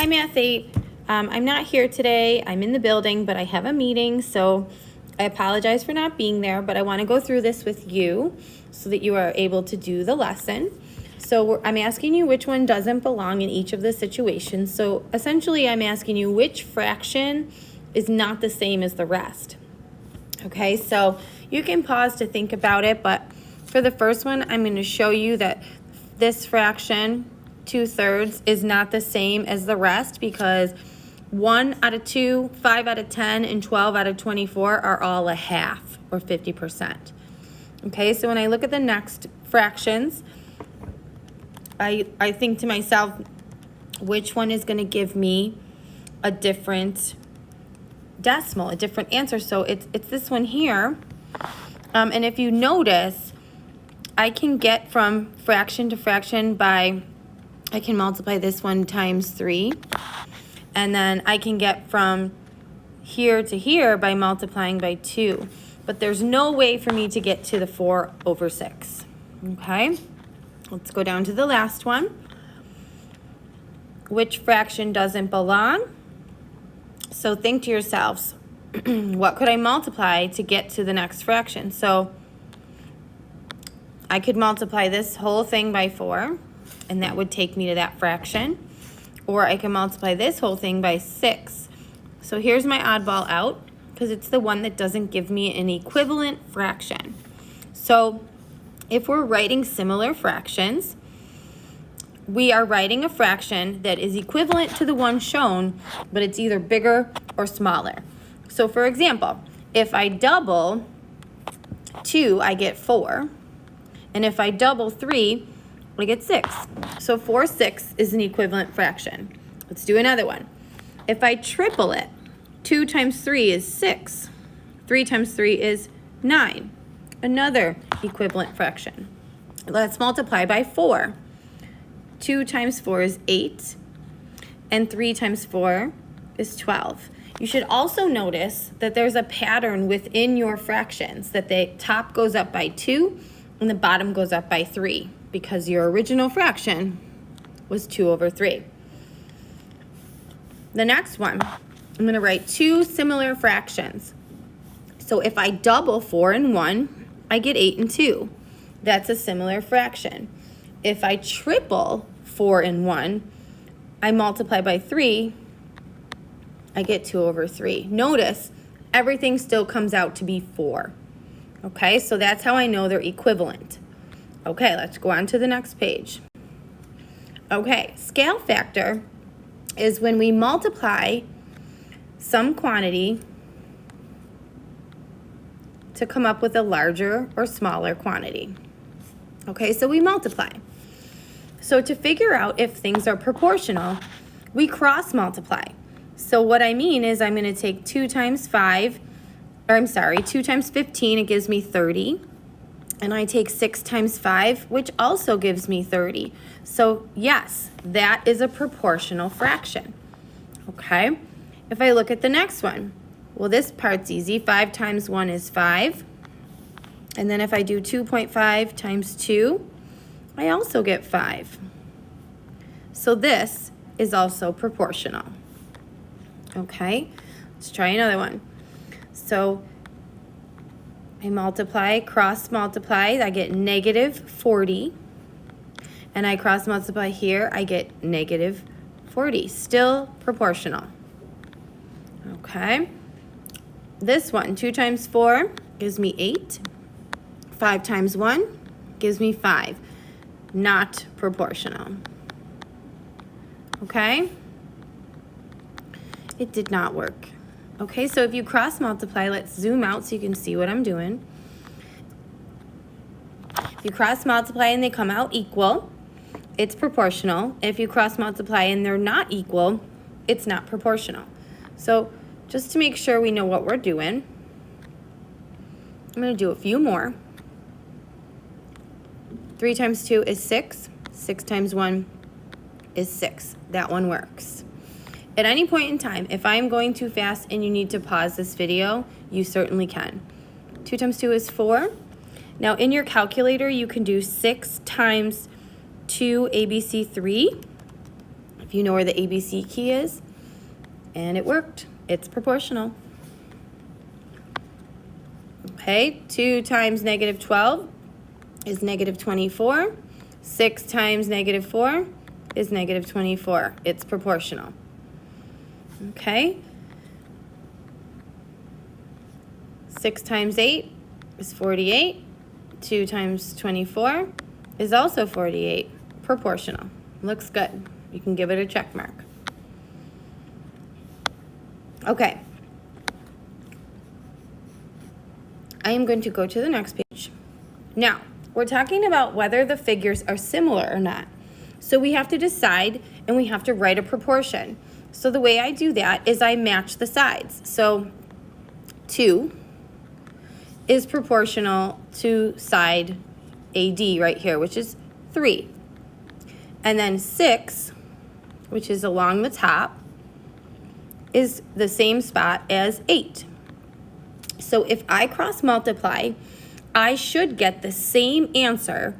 Hi, Math 8. I'm not here today. I'm in the building, but I have a meeting, so I apologize for not being there, but I want to go through this with you so that you are able to do the lesson. So I'm asking you which one doesn't belong in each of the situations. So essentially, I'm asking you which fraction is not the same as the rest. Okay, so you can pause to think about it, but for the first one, I'm going to show you that this fraction, 2/3, is not the same as the rest because 1 out of 2, 5 out of 10, and 12 out of 24 are all a half or 50%. Okay, so when I look at the next fractions, I think to myself, which one is going to give me a different decimal, a different answer? So it's this one here. And if you notice, I can get from fraction to fraction by, I can multiply this one times 3. And then I can get from here to here by multiplying by 2. But there's no way for me to get to the 4/6. Okay? Let's go down to the last one. Which fraction doesn't belong? So think to yourselves, what could I multiply to get to the next fraction? So I could multiply this whole thing by 4, and that would take me to that fraction. Or I can multiply this whole thing by 6. So here's my oddball out, because it's the one that doesn't give me an equivalent fraction. So if we're writing similar fractions, we are writing a fraction that is equivalent to the one shown, but it's either bigger or smaller. So for example, if I double 2, I get 4. And if I double 3, I get 6. So 4/6 is an equivalent fraction. Let's do another one. If I triple it, 2 times 3 is 6. 3 times 3 is 9. Another equivalent fraction. Let's multiply by 4. 2 times 4 is 8. And 3 times 4 is 12. You should also notice that there's a pattern within your fractions, that the top goes up by 2 and the bottom goes up by 3, because your original fraction was 2/3. The next one, I'm going to write two similar fractions. So if I double 4 and 1, I get 8 and 2. That's a similar fraction. If I triple 4 and 1, I multiply by 3, I get 2/3. Notice, everything still comes out to be 4. Okay, so that's how I know they're equivalent. Okay, let's go on to the next page. Okay, scale factor is when we multiply some quantity to come up with a larger or smaller quantity. Okay, so we multiply. So to figure out if things are proportional, we cross multiply. So what I mean is I'm going to take 2 times 15, it gives me 30. And I take 6 times 5, which also gives me 30. So yes, that is a proportional fraction. Okay, if I look at the next one, well, this part's easy. 5 times 1 is 5. And then if I do 2.5 times 2, I also get 5. So this is also proportional. Okay, let's try another one. So I multiply, cross multiply, I get -40. And I cross multiply here, I get -40. Still proportional. Okay. This one, 2 times 4 gives me 8. 5 times 1 gives me 5. Not proportional. Okay? It did not work. Okay, so if you cross multiply, let's zoom out so you can see what I'm doing. If you cross multiply and they come out equal, it's proportional. If you cross multiply and they're not equal, it's not proportional. So just to make sure we know what we're doing, I'm going to do a few more. 3 times 2 is 6. 6 times 1 is 6. That one works. At any point in time, if I'm going too fast and you need to pause this video, you certainly can. 2 times 2 is 4. Now in your calculator, you can do 6 times 2 ABC3. if you know where the ABC key is. And it worked. It's proportional. Okay, 2 times negative 12 is negative 24. 6 times negative 4 is negative 24. It's proportional. Okay. 6 times 8 is 48. 2 times 24 is also 48. Proportional. Looks good. You can give it a check mark. Okay. I am going to go to the next page. Now, we're talking about whether the figures are similar or not. So we have to decide, and we have to write a proportion. So the way I do that is I match the sides. So 2 is proportional to side AD right here, which is 3. And then 6, which is along the top, is the same spot as 8. So if I cross multiply, I should get the same answer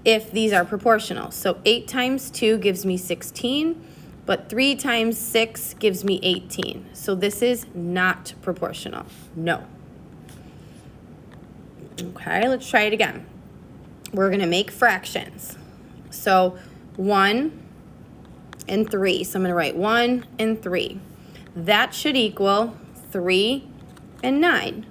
if these are proportional. So 8 times 2 gives me 16, but 3 times 6 gives me 18. So this is not proportional. No. Okay, let's try it again. We're going to make fractions. So 1 and 3. So I'm going to write 1 and 3. That should equal 3 and 9.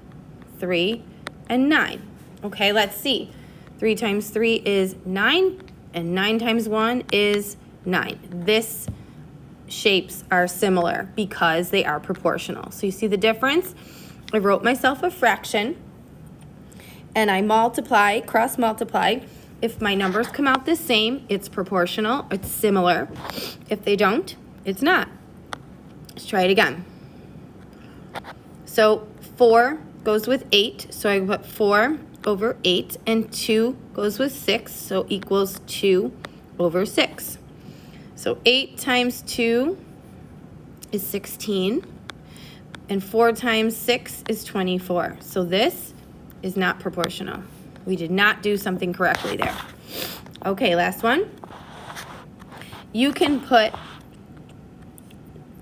3 and 9. Okay, let's see. 3 times 3 is 9, and 9 times 1 is 9. This shapes are similar because they are proportional. So you see the difference? I wrote myself a fraction, and I multiply, cross multiply. If my numbers come out the same, it's proportional, it's similar. If they don't, it's not. Let's try it again. So 4 goes with 8, so I put 4 over 8, and 2 goes with 6, so equals 2 over 6. So 8 times 2 is 16, and 4 times 6 is 24. So this is not proportional. We did not do something correctly there. Okay, last one. You can put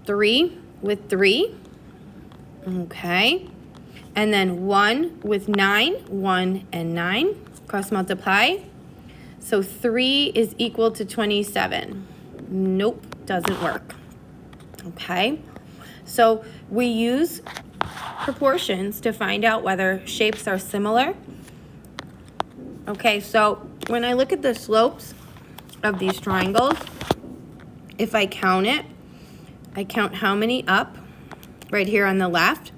3 with 3, okay, and then 1 with 9, 1 and 9, cross multiply. So 3 is equal to 27. Nope, doesn't work. Okay, so we use proportions to find out whether shapes are similar. Okay, so when I look at the slopes of these triangles, if I count it, I count how many up. Right here on the left,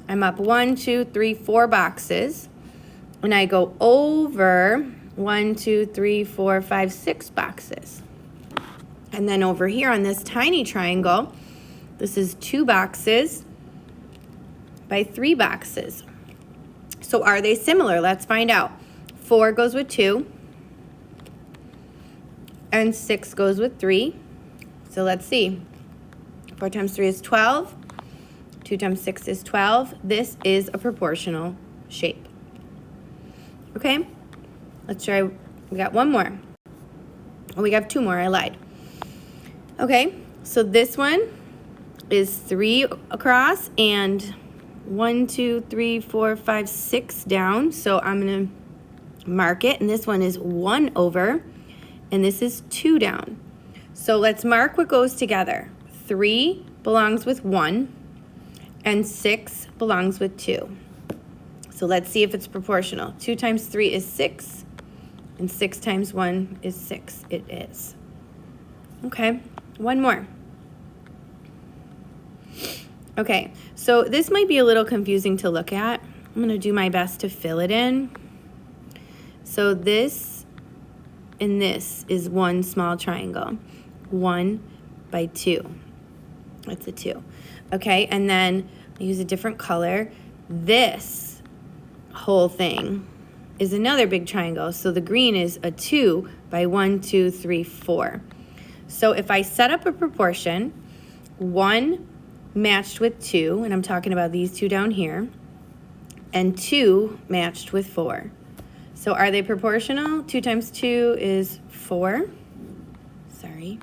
I'm up 1, 2, 3, 4 boxes, and I go over 1, 2, 3, 4, 5, 6 boxes. And then over here on this tiny triangle, this is 2 boxes by 3 boxes. So are they similar? Let's find out. 4 goes with 2, and 6 goes with 3. So let's see. 4 times 3 is 12. 2 times 6 is 12. This is a proportional shape. Okay, let's try. We got one more. Oh, we have 2 more. I lied. Okay, so this one is 3 across and 1, 2, 3, 4, 5, 6 down. So I'm going to mark it, and this one is 1 over, and this is 2 down. So let's mark what goes together. 3 belongs with 1, and 6 belongs with 2. So let's see if it's proportional. 2 times 3 is 6, and 6 times 1 is 6. It is. Okay, one more. Okay, so this might be a little confusing to look at. I'm going to do my best to fill it in. So this and this is one small triangle. 1 by 2. That's a 2. Okay, and then I use a different color. This whole thing is another big triangle. So the green is a 2 by 1, 2, 3, 4. So if I set up a proportion, 1 matched with 2, and I'm talking about these 2 down here, and 2 matched with 4. So are they proportional? 2 times 2 is 4. Sorry.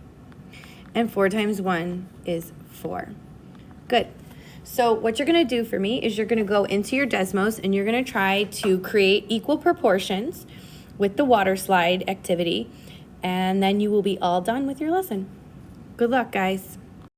and 4 times 1 is 4. Good. So what you're going to do for me is you're going to go into your Desmos and you're going to try to create equal proportions with the water slide activity, and then you will be all done with your lesson. Good luck, guys.